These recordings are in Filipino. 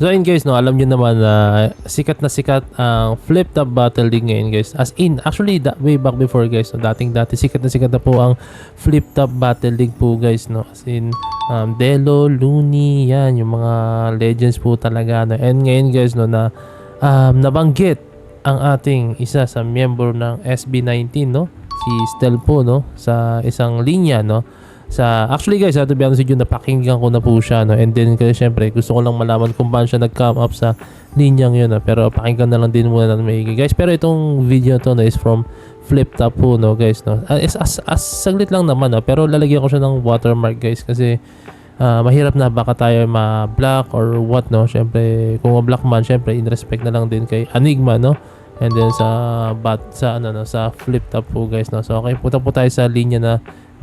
So ayun guys, no, alam niyo naman na sikat ang flip top battle league ngayon guys. As in, actually way back before guys, no, dati sikat na po ang flip top battle league po guys, no. As in, Delo, Looney, yan, yung mga legends po talaga, no. And ngayon guys, no, na nabanggit ang ating isa sa miyembro ng SB19, no, si Stel po, no, sa isang linya, no. Actually guys, to be honest with you, napakinggan ko na po siya, no? And then kasi syempre gusto ko lang malaman kung paano siya nag-come up sa linyang yun, no? Pero pakinggan na lang din muna natin maigi guys. Pero itong video to, no, is from Flip Top po, no guys, no. As saglit lang naman, no? Pero lalagyan ko siya ng watermark guys kasi mahirap na baka tayo ma-block or what, no. Syempre kung ma-block man, syempre in respect na lang din kay Enigma, no. And then sa Flip Top po guys, no. So okay, punta po tayo sa linya na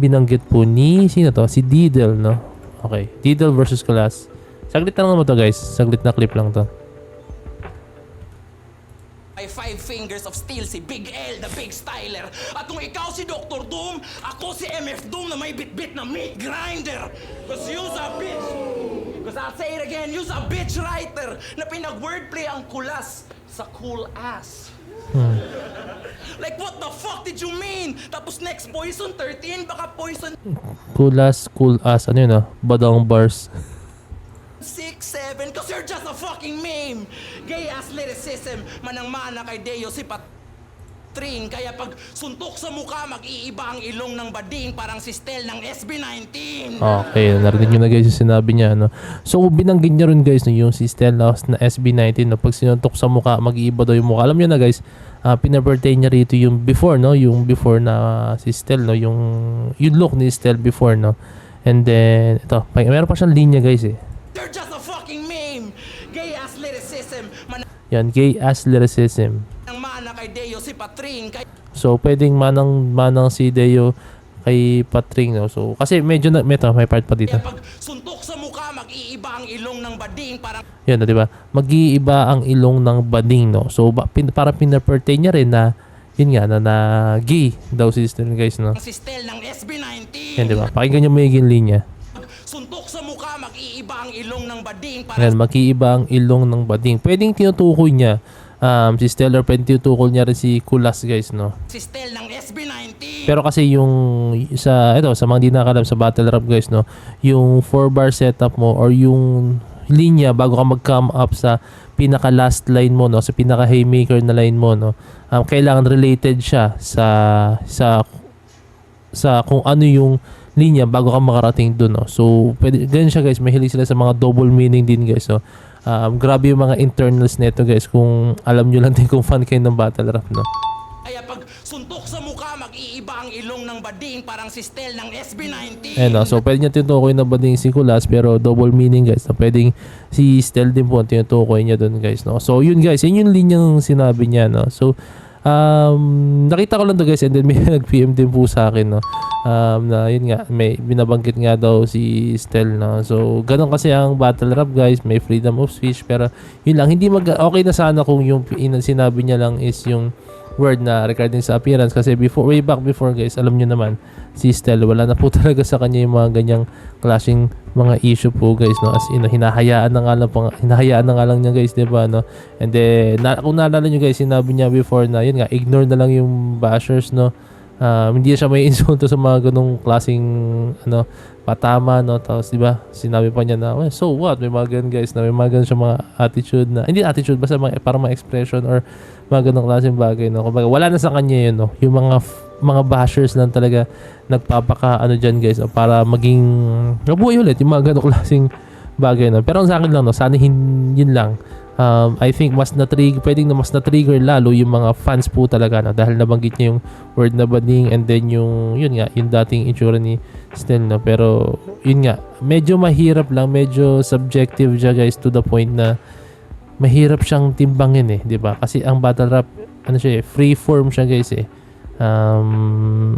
binanggit po ni sino to? Si Diddle, no? Okay, Diddle versus Kulas. Saglit lang naman to guys. Saglit na clip lang to. Ay 5 fingers of steel si Big L, the Big Styler. At kung ikaw si Dr. Doom, ako si MF Doom na may bit-bit na meat grinder. Cause you's a bitch. Cause I'll say it again, you's a bitch writer na pinag-wordplay ang Kulas sa cool ass. Like what the fuck did you mean? Tapos next Poison 13, baka Poison Kulas, cool ass. Ano yun, Badang bars. 6, 7, cause you're just a fucking meme. Gay ass lyricism, manang-mana kay Deo si Patring. Kaya pag suntok sa mukha, mag-iiba ang ilong ng bading parang si Stel ng SB19. Okay, narinig nyo na guys yung sinabi niya, no? So binanggit niya rin guys, no, yung si Stella na SB19, no? Pag sinuntok sa mukha, mag-iiba daw yung mukha. Alam nyo na guys, pinabirthday niya rito yung before, no? Yung before na si Stel, no? Yung look ni Stel before, no? And then ito, meron pa siyang linya guys eh. You're just a fucking meme. Gay ass lyricism, Yan, gay ass lyricism. manang-mana kay Deo si Patring. So pwedeng manang si Deo kay Patring, no? So kasi medyo may part pa dito. Kaya pag suntok sa mukha, mag-iiba ang ilong ng bading parang Yan, di ba? Mag-iiba ang ilong ng bading, no? So para pinapirthday niya rin na yun nga na gay daw si Stel guys, no? si Stel ng SB19. Yan, di ba? Pakinggan niyo may linya. Suntok sa mukha, mag-iiba ang ilong ng bading Yan, mag-iiba ang ilong ng bading. Pwedeng tinutukoy niya si Stel or pwedeng tinutukoy niya rin si Kulas guys, no? si Stel ng SB19. Pero kasi yung sa mga di nakakalam sa battle rap guys, no, yung 4-bar setup mo or yung linya bago ka mag-come up sa pinaka last line mo, no, sa pinaka haymaker na line mo, no, kailangan related siya sa kung ano yung linya bago ka makarating dun, no. So pwede ganun siya guys, mahilig sila sa mga double meaning din guys, so grabe yung mga internals nito guys, kung alam nyo lang din kung fan kayo ng battle rap, no. Kaya pag suntok sa mukha, mag-iiba ang ilong ng bading parang si Stel ng SB19. No, so pwede niya tinutukoy na bading si Kulas pero double meaning guys, na pwedeng si Stel din po ang tinutukoy niya dun guys, no. So yun guys, yun yung linyang sinabi niya, no. So nakita ko lang to guys, and then may nag-PM din po sa akin, no, na yun nga, may binabanggit nga daw si Stel, no. So ganun kasi ang battle rap guys, may freedom of speech, pero yun lang, hindi okay na sana kung yung sinabi niya lang is yung word na regarding sa appearance, kasi way back before guys, alam nyo naman si Stel, wala na po talaga sa kanya yung mga ganyang clashing mga issue po guys, no. As in, hinahayaan na nga lang niya guys, diba, no. And then kung naalala nyo guys, sinabi niya before na yun nga, ignore na lang yung bashers, no. Hindi siya may insulto sa mga ganong klaseng patama, no. Tapos diba, sinabi pa niya na, well, so what, may mga ganun guys, na may mga ganun siya mga attitude na, hindi attitude, basta parang mga expression or mga ganong klaseng bagay, no. Kumbaga wala na sa kanya yun, no. Yung mga bashers lang talaga nagpapaka dyan guys, para maging mabuhay ulit yung mga ganong klaseng bagay, no. Pero sa akin lang, no, sana yun lang. I think pwedeng mas na-trigger lalo yung mga fans po talaga, no, dahil nabanggit niya yung word na bading, and then yung dating itsura ni Stel, no. Pero yun nga, medyo mahirap lang, medyo subjective siya guys, to the point na mahirap siyang timbangin, di ba? Kasi ang battle rap, free form siya guys,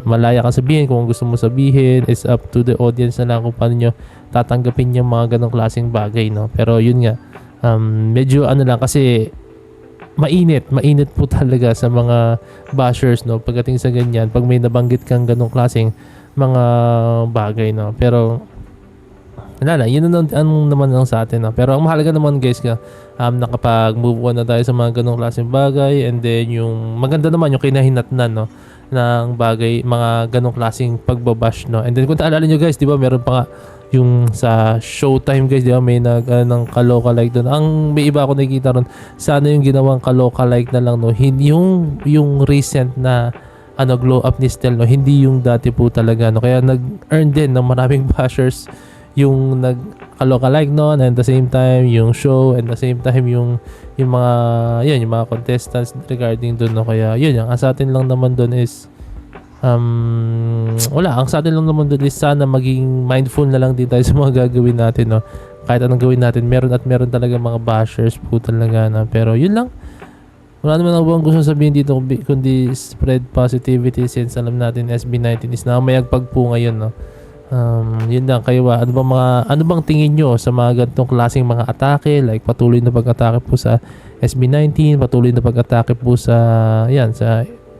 malaya kang sabihin kung gusto mo sabihin, it's up to the audience na lang kung paano nyo tatanggapin yung mga ganong klaseng bagay, no. Pero yun nga, medyo lang kasi mainit po talaga sa mga bashers, no, pagdating sa ganyan, pag may nabanggit kang ganong klaseng mga bagay, no. Pero wala na, yun ang naman lang sa atin. No? Pero ang mahalaga naman guys, nakapag-move on na tayo sa mga ganong klaseng bagay, and then yung maganda naman yung kinahinatnan, no, ng bagay, mga ganong klaseng pagbabash, no. And then kung taalala nyo guys, di ba meron pa nga yung sa Showtime guys, di ba may ng kaloka-like doon. Ang may iba ako nakikita ron, sana yung ginawang kaloka-like na lang, no, hindi yung recent na glow up ni Stel, no, hindi yung dati po talaga, no. Kaya nag-earn din ng maraming bashers yung nag-kaloka-like noon, and at the same time yung show, and at the same time yung mga contestants regarding doon, no. Kaya yun, ang sa atin lang naman doon is ang sa atin lang naman doon is sana maging mindful na lang din tayo sa mga gagawin natin, no. Kahit anong gawin natin, meron talaga mga bashers po talaga na, pero yun lang. Wala naman ako bang gusto sabihin dito kundi spread positivity, since alam natin SB19 is namayagpag po ngayon, no. Yun lang, kayo ba? Ano bang tingin nyo sa mga ganitong klaseng mga atake, like patuloy na pag-atake po sa SB19, patuloy na pag-atake po sa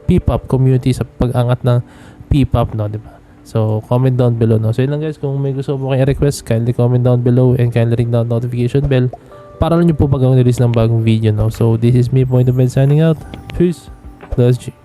P-pop community, sa pag-angat ng P-pop, no, di ba? So, comment down below, no. So, yun lang guys, kung may gusto mo kayo request, kindly comment down below and kindly ring down notification bell para lang nyo po pag-release ng bagong video, no. So, this is me, Point of View, signing out. Peace. That's G.